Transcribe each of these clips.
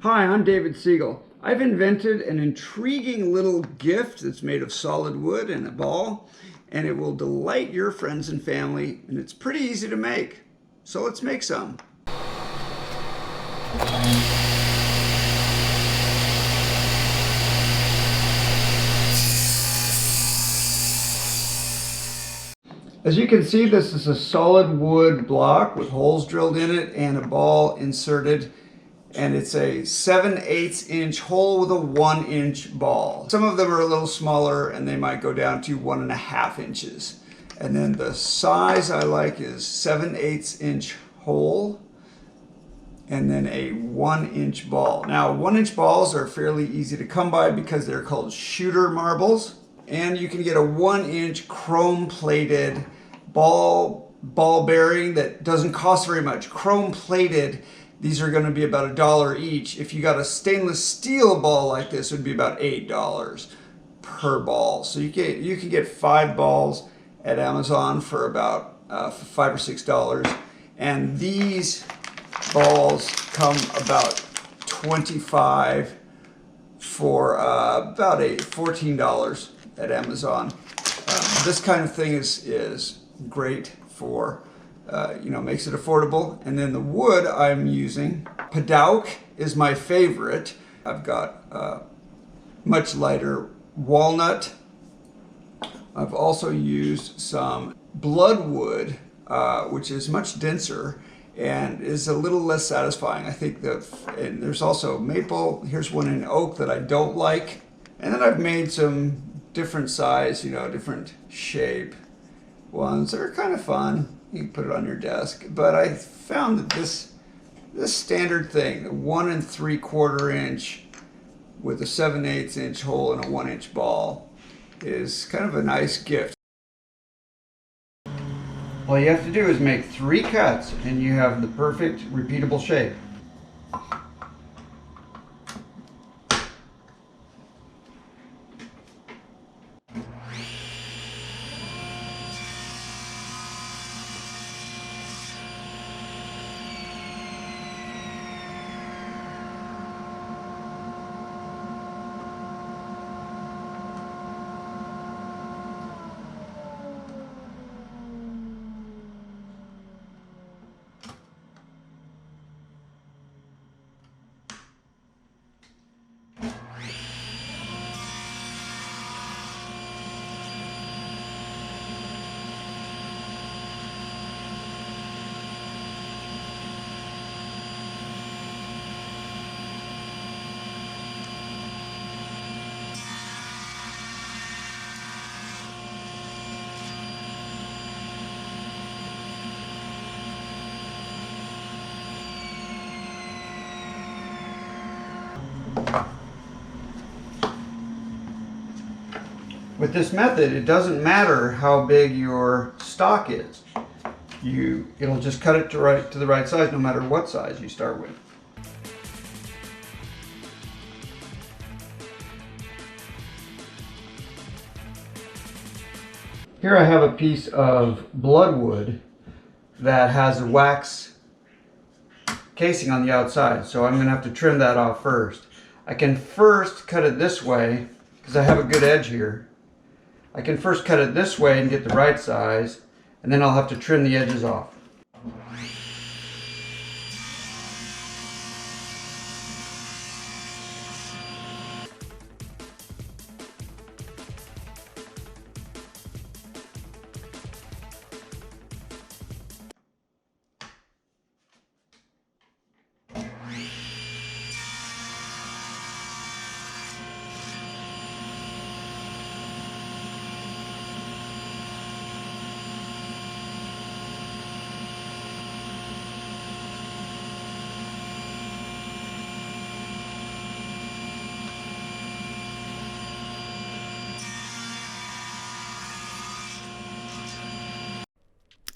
Hi, I'm David Siegel. I've invented an intriguing little gift that's made of solid wood and a ball, and it will delight your friends and family, and it's pretty easy to make. So let's make some. As you can see, this is a solid wood block with holes drilled in it and a ball inserted. And it's a 7/8 inch hole with a 1 inch ball. Some of them are a little smaller and they might go down to 1.5 inches. And then the size I like is 7/8 inch hole and then a 1 inch ball. Now 1 inch balls are fairly easy to come by because they're called shooter marbles. And you can get a 1 inch chrome plated ball bearing that doesn't cost very much. Chrome plated, these are going to be about $1 each. If you got a stainless steel ball like this, it would be about $8 per ball. So you can get 5 balls at Amazon for about $5 or $6. And these balls come about 25 for about $14 at Amazon. This kind of thing is great for makes it affordable. And then the wood I'm using, Padauk is my favorite. I've got much lighter walnut. I've also used some bloodwood, which is much denser and is a little less satisfying. I think and there's also maple. Here's one in oak that I don't like. And then I've made some different size, different shape ones that are kind of fun. You can put it on your desk, but I found that this standard thing, the 1 3/4 inch with a 7/8 inch hole and a 1 inch ball, is kind of a nice gift. All you have to do is make 3 cuts and you have the perfect repeatable shape. With this method, it doesn't matter how big your stock is. It'll just cut it to the right size no matter what size you start with. Here I have a piece of bloodwood that has a wax casing on the outside, so I'm going to have to trim that off first. I can first cut it this way because I have a good edge here. I can first cut it this way and get the right size, and then I'll have to trim the edges off.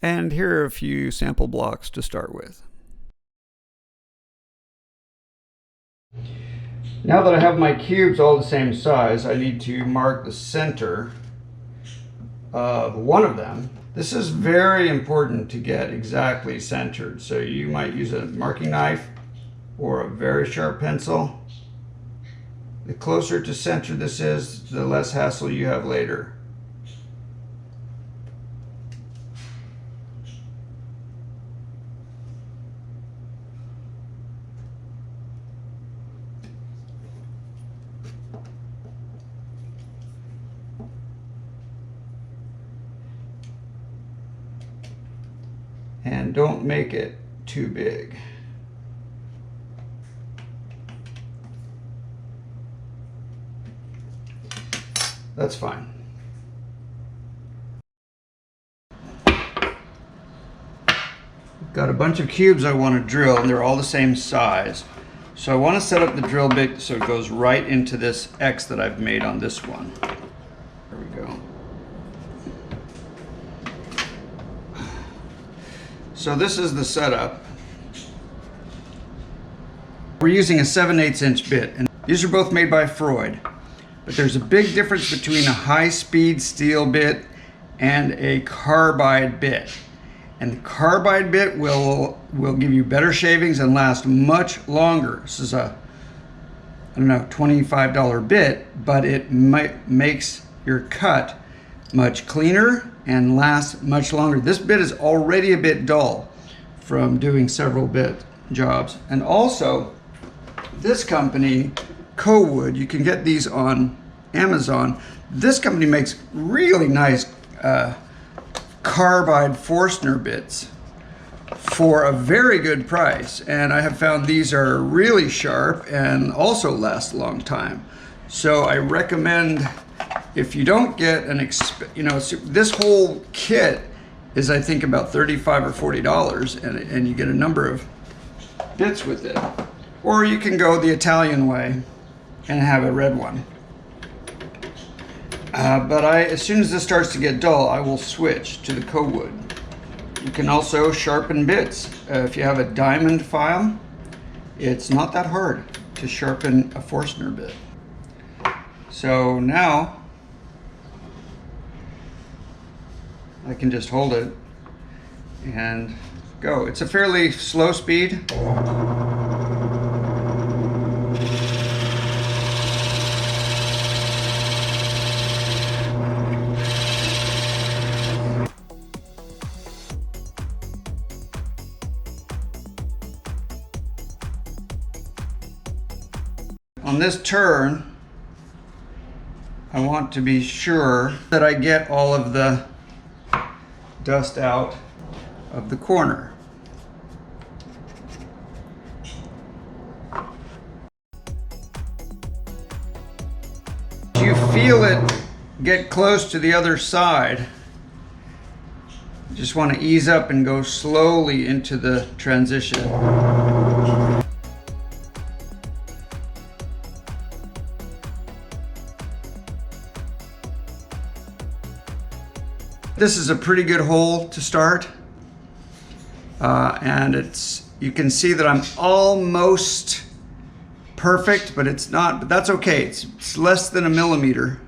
And here are a few sample blocks to start with. Now that I have my cubes all the same size, I need to mark the center of one of them. This is very important to get exactly centered. So you might use a marking knife or a very sharp pencil. The closer to center this is, the less hassle you have later. And don't make it too big. That's fine. Got a bunch of cubes I want to drill, and they're all the same size. So I want to set up the drill bit so it goes right into this X that I've made on this one. There we go. So this is the setup. We're using a 7/8 inch bit, and these are both made by Freud. But there's a big difference between a high-speed steel bit and a carbide bit. And the carbide bit will give you better shavings and last much longer. This is a, I don't know, $25 bit, but it makes your cut much cleaner and lasts much longer. This bit is already a bit dull from doing several bit jobs. And also, this company, Wood, you can get these on Amazon. This company makes really nice carbide Forstner bits for a very good price, and I have found these are really sharp and also last a long time. So I recommend, if you don't get an this whole kit is, I think, about $35 or $40, and you get a number of bits with it. Or you can go the Italian way and have a red one. But as soon as this starts to get dull, I will switch to the Wood. You can also sharpen bits. If you have a diamond file, it's not that hard to sharpen a Forstner bit. So now I can just hold it and go. It's a fairly slow speed. On this turn, I want to be sure that I get all of the dust out of the corner. You feel it get close to the other side. You just want to ease up and go slowly into the transition. This is a pretty good hole to start, and you can see that I'm almost perfect, but it's not, but that's okay. It's less than a millimeter.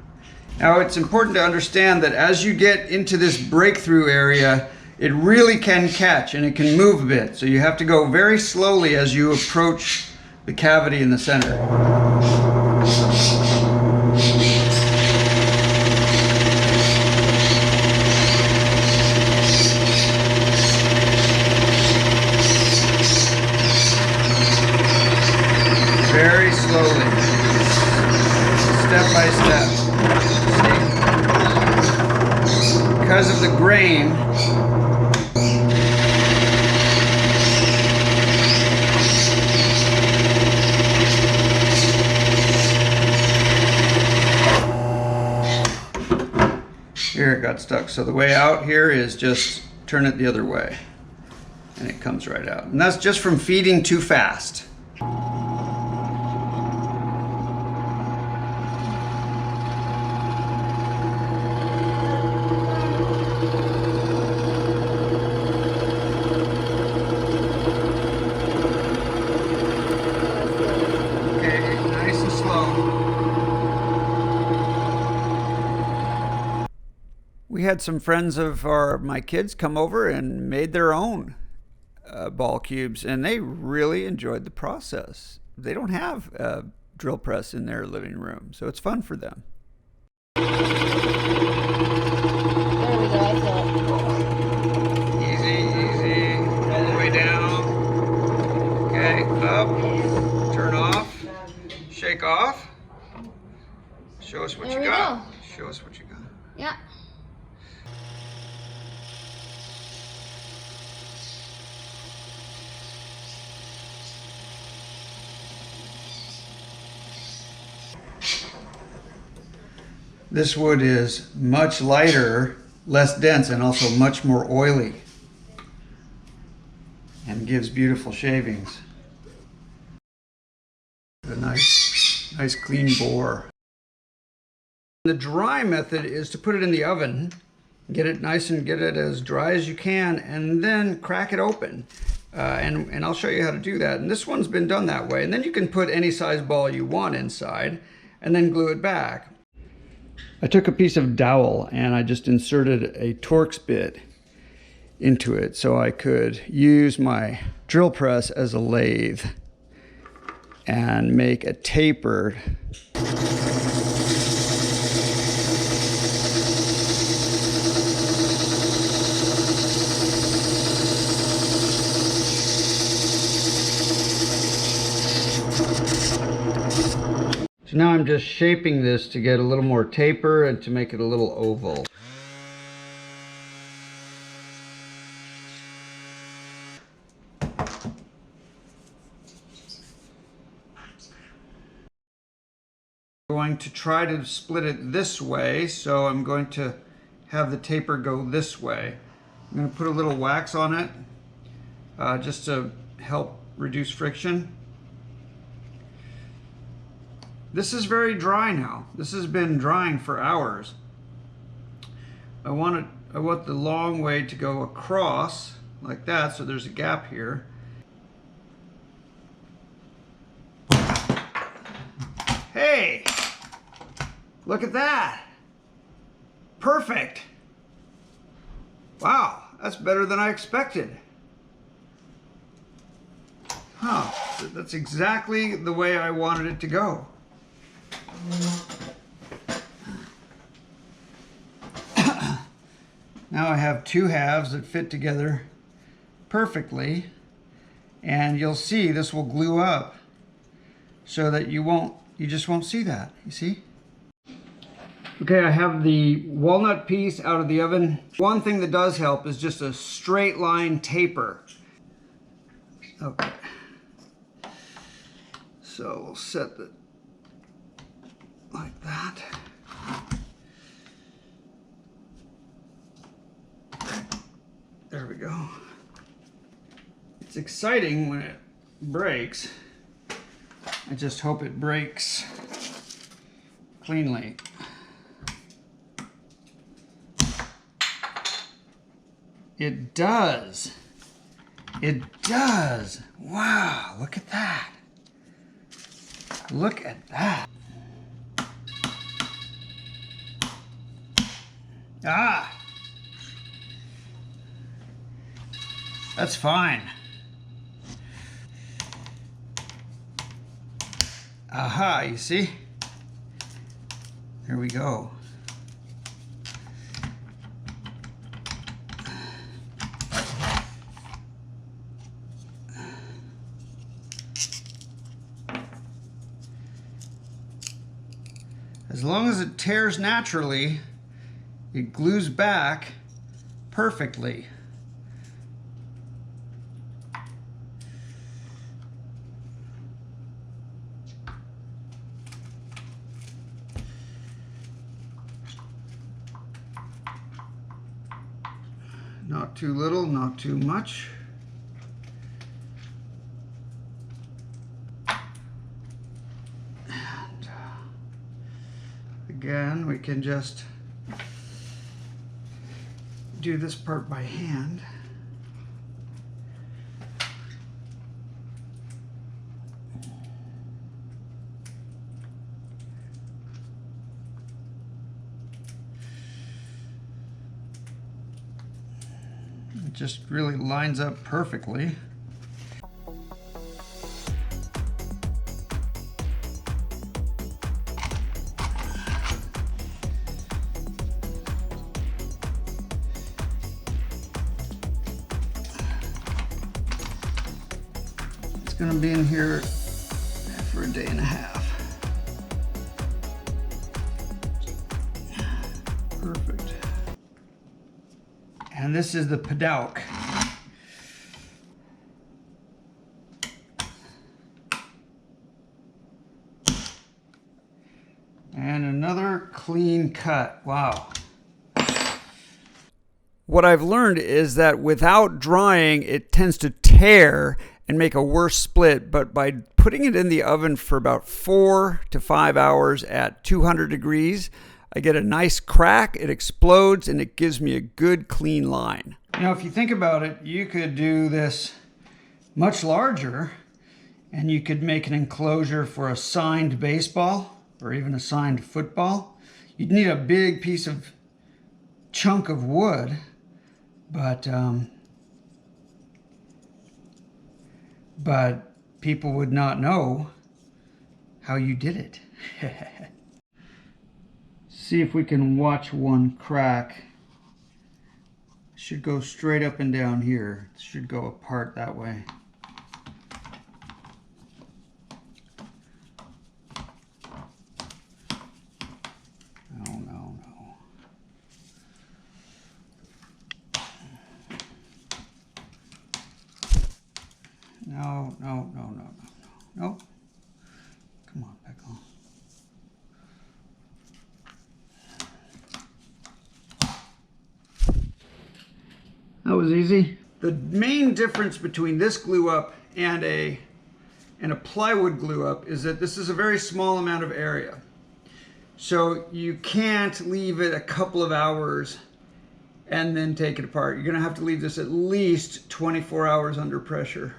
Now it's important to understand that as you get into this breakthrough area, it really can catch and it can move a bit. So you have to go very slowly as you approach the cavity in the center. Very slowly, step by step. See? Because of the grain, here it got stuck. So the way out here is just turn it the other way, and it comes right out. And that's just from feeding too fast. We had some friends of my kids come over and made their own ball cubes, and they really enjoyed the process. They don't have a drill press in their living room, so it's fun for them. There we go, I feel it. Easy, all the way down. Okay, up, turn off, shake off. Show us what you got. Show us what you got. Yeah. This wood is much lighter, less dense, and also much more oily, and gives beautiful shavings. A nice clean bore. The dry method is to put it in the oven, get it nice and get it as dry as you can, and then crack it open. And I'll show you how to do that. And this one's been done that way. And then you can put any size ball you want inside and then glue it back. I took a piece of dowel and I just inserted a Torx bit into it so I could use my drill press as a lathe and make a tapered So now I'm just shaping this to get a little more taper and to make it a little oval. I'm going to try to split it this way, so I'm going to have the taper go this way. I'm going to put a little wax on it just to help reduce friction. This is very dry now. This has been drying for hours. I want the long way to go across like that, so there's a gap here. Hey, look at that. Perfect. Wow, that's better than I expected. Huh, that's exactly the way I wanted it to go. Now I have two halves that fit together perfectly, and you'll see this will glue up so that you just won't see that, you see? Okay, I have the walnut piece out of the oven. One thing that does help is just a straight line taper. Okay. So we'll set it like that. There we go. It's exciting when it breaks. I just hope it breaks cleanly. It does. It does. Wow, look at that. Look at that. Ah. That's fine. Aha, you see? There we go. As long as it tears naturally, it glues back perfectly. Not too little, not too much. And again, we can just do this part by hand. just really lines up perfectly. It's going to be in here for a day and a half. Perfect. And this is the paddock. And another clean cut. Wow. What I've learned is that without drying, it tends to tear and make a worse split, but by putting it in the oven for about 4 to 5 hours at 200 degrees, I get a nice crack, it explodes, and it gives me a good clean line. Now, if you think about it, you could do this much larger, and you could make an enclosure for a signed baseball or even a signed football. You'd need a big piece of chunk of wood, but people would not know how you did it. See if we can watch one crack. Should go straight up and down here. It should go apart that way. No. No. Come on, back on. That was easy. The main difference between this glue up and a plywood glue up is that this is a very small amount of area. So you can't leave it a couple of hours and then take it apart. You're gonna have to leave this at least 24 hours under pressure.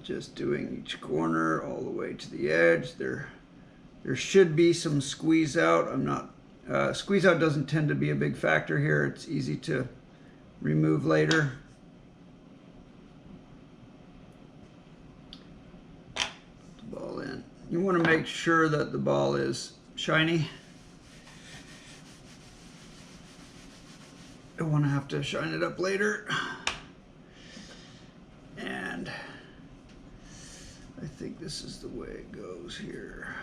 Just doing each corner all the way to the edge. There should be some squeeze out. Squeeze out doesn't tend to be a big factor here. It's easy to remove later. Put the ball in. You want to make sure that the ball is shiny. Don't want to have to shine it up later. And I think this is the way it goes here.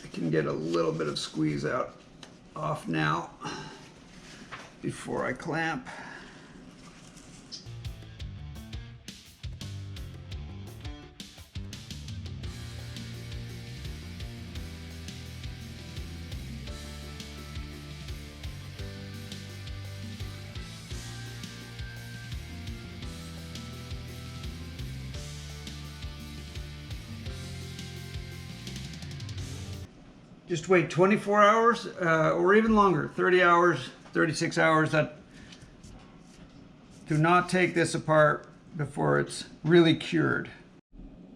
I can get a little bit of squeeze out off now before I clamp. Just wait 24 hours or even longer, 30 hours, 36 hours. Do not take this apart before it's really cured.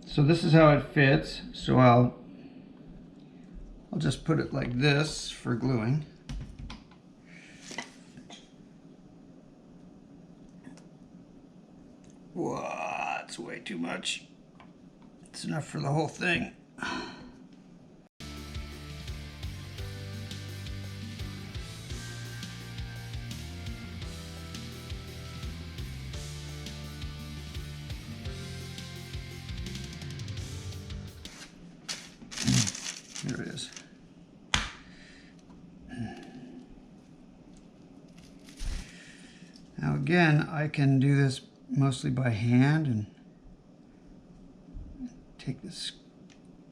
So this is how it fits. So I'll just put it like this for gluing. Whoa, that's way too much. It's enough for the whole thing. There it is. Now again, I can do this mostly by hand and take this,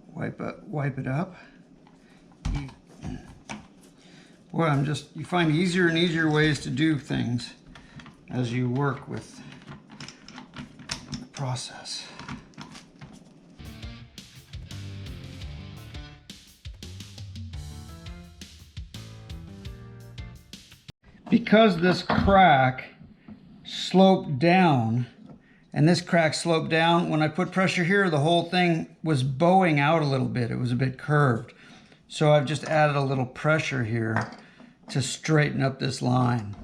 wipe it up. Boy, you find easier and easier ways to do things as you work with the process. because this crack sloped down, and this crack sloped down, when I put pressure here, the whole thing was bowing out a little bit. It was a bit curved. So I've just added a little pressure here to straighten up this line.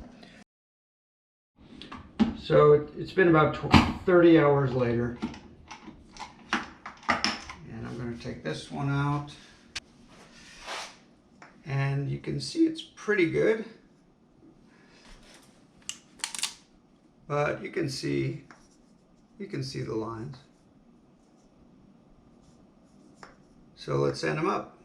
So it's been about 30 hours later. And I'm going to take this one out. And you can see it's pretty good. But you can see the lines. So let's sand them up.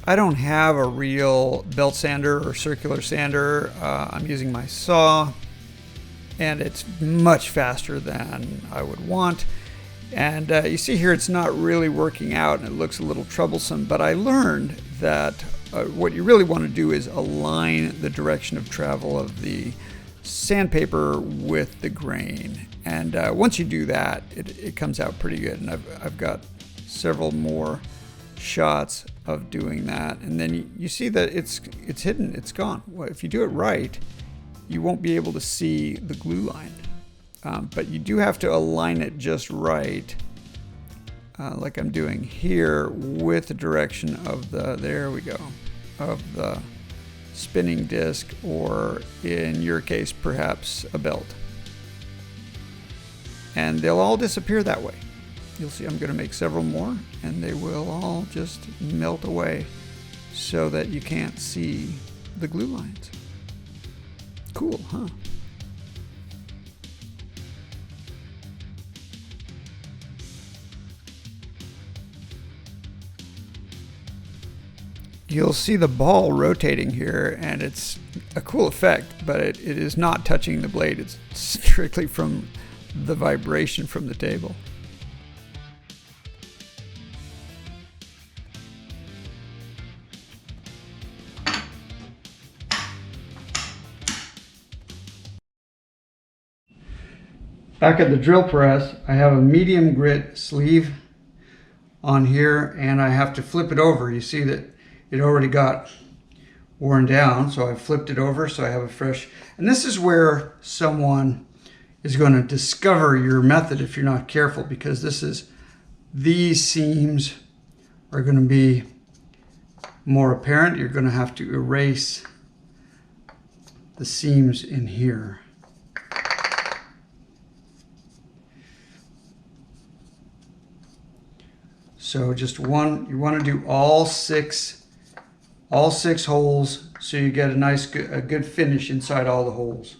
I don't have a real belt sander or circular sander. I'm using my saw, and it's much faster than I would want. And you see here it's not really working out, and it looks a little troublesome, but I learned that what you really want to do is align the direction of travel of the sandpaper with the grain. And once you do that, it comes out pretty good. And I've got several more shots of doing that, and then you see that it's hidden, it's gone. Well, if you do it right, you won't be able to see the glue line, but you do have to align it just right, like I'm doing here with the direction of the, there we go, of the spinning disc, or in your case perhaps a belt, and they'll all disappear that way. You'll see I'm going to make several more, and they will all just melt away so that you can't see the glue lines. Cool, huh? You'll see the ball rotating here, and it's a cool effect, but it is not touching the blade. It's strictly from the vibration from the table. Back at the drill press, I have a medium grit sleeve on here, and I have to flip it over. You see that it already got worn down, so I flipped it over so I have a fresh. And this is where someone is going to discover your method if you're not careful, because these seams are going to be more apparent. You're going to have to erase the seams in here. So just one, you want to do all six holes so you get a good finish inside all the holes.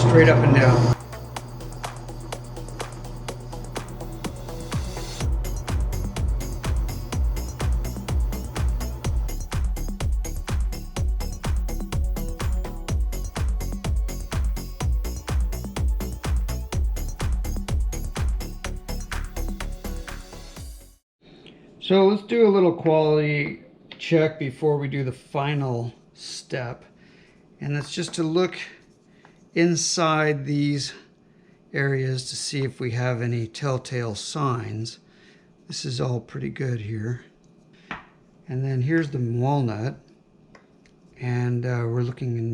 Straight up and down. So let's do a little quality check before we do the final step. And that's just to look inside these areas to see if we have any telltale signs. This is all pretty good here. And then here's the walnut. And we're looking in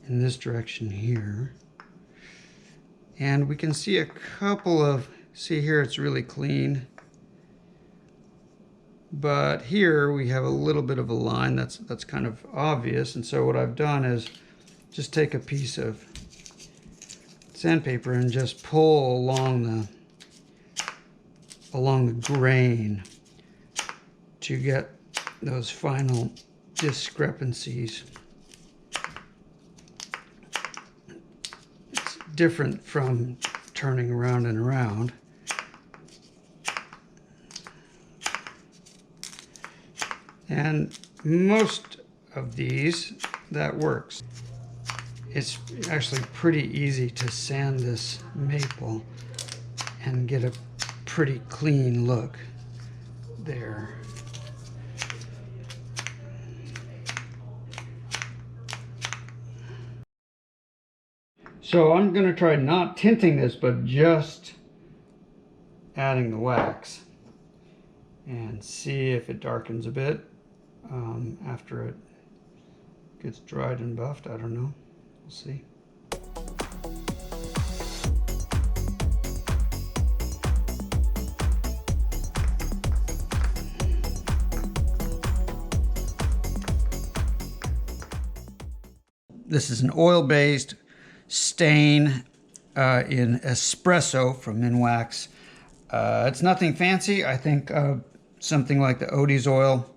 this direction here. And we can see a couple of, see here it's really clean. But here we have a little bit of a line that's kind of obvious, and so what I've done is just take a piece of sandpaper and just pull along the grain to get those final discrepancies. It's different from turning around and around. And most of these, that works. It's actually pretty easy to sand this maple and get a pretty clean look there. So I'm going to try not tinting this, but just adding the wax. and see if it darkens a bit after it gets dried and buffed. I don't know. We'll see. This is an oil-based stain in espresso from Minwax. It's nothing fancy. I think something like the Odie's oil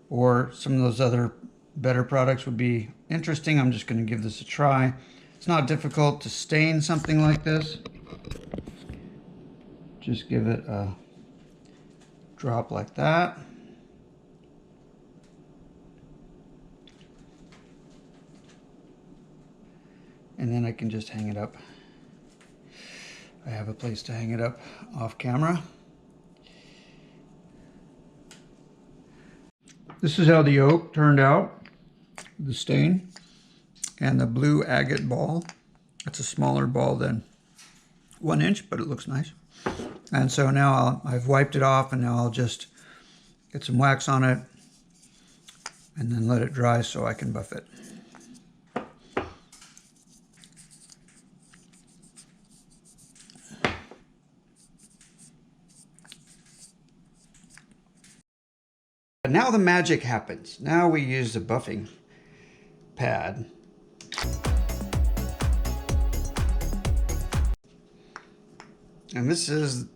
or some of those other better products would be interesting. I'm just going to give this a try. It's not difficult to stain something like this. Just give it a drop like that. And then I can just hang it up. I have a place to hang it up off camera. This is how the oak turned out, the stain, and the blue agate ball. It's a smaller ball than 1 inch, but it looks nice. And so now I've wiped it off, and now I'll just get some wax on it and then let it dry so I can buff it. Now the magic happens. Now we use the buffing pad. And this is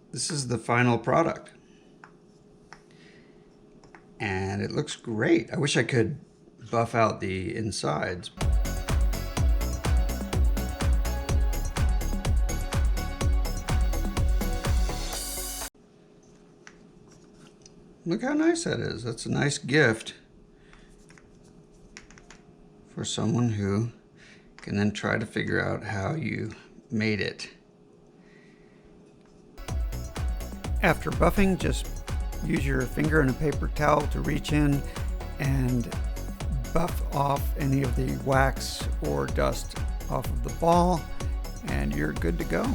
the final product. And it looks great. I wish I could buff out the insides. Look how nice that is. That's a nice gift for someone who can then try to figure out how you made it. After buffing, just use your finger and a paper towel to reach in and buff off any of the wax or dust off of the ball, and you're good to go.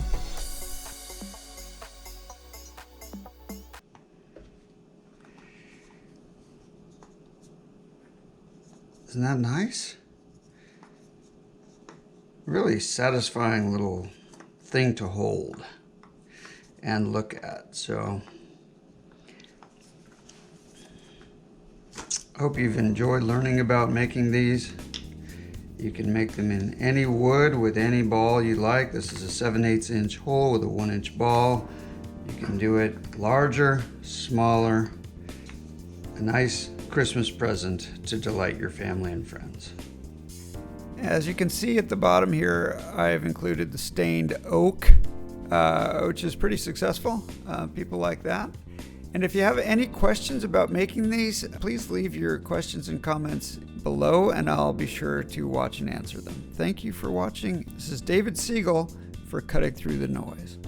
Isn't that nice? Really satisfying little thing to hold and look at. So I hope you've enjoyed learning about making these. You can make them in any wood with any ball you like. This is a 7/8 inch hole with a 1 inch ball. You can do it larger, smaller. A nice Christmas present to delight your family and friends. As you can see at the bottom here, I've included the stained oak, which is pretty successful. People like that. And if you have any questions about making these, please leave your questions and comments below, and I'll be sure to watch and answer them. Thank you for watching. This is David Siegel for Cutting Through the Noise.